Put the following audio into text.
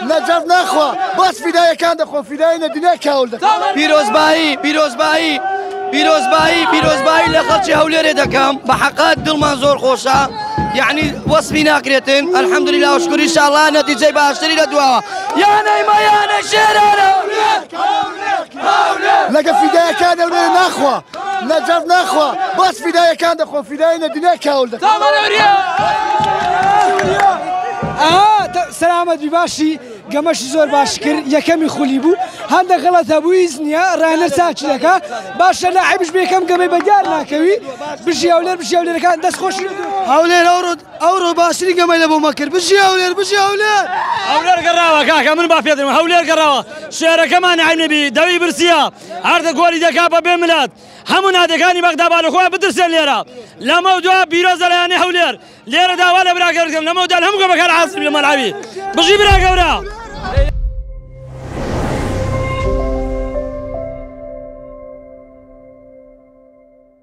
نجف نخوا بس فداية كان دخوا فداية الدنيا كاول پیرۆزبایی لە خەڵکی هەولێرێ دەکەم بە حەقات دڵمان زۆر خۆشە یعنی وەسفی ناکرێتن الحەمدولله وشکری ئینشاءالله نەتیجەی باشتری لە دواوە یانەیمە یانە شێرانە لەگە فداية كان هەولێرە ناخوا نجف نخوا بس فداية كان دخوا فداية الدنيا كاول سلامت بباشی گەمەشی زۆر باش کرد یەکەمی خولی بوو هەندێک غەڵەتە بووی نییە ڕانە چاچی دەکا باشە لاعیبش بێکەم گەمەی بەدیار ناکەوی بژی هەولێرەکان دەستخۆشی هەولێر ئەوڕۆ باشتری گەمەی لە بۆ مەکرد بژی هەولێر هەولێر گەڕاوە کاکە من با پێدەم هەولێر گەڕاوە شێرەکەمان عینەبی دەوی برسیە هەردە گۆڵی دەکا بە بێ ملات هەموو نادەکانی بەغدا بالەخۆیان بترسێن لێرە لەمە دوا پیرۆزە لەیانی هەولێر لێرە داوا لە براگەڕکەم لەمە دا هەموو گەمەکان عاسب لە مەلعبی بژی برا گەورە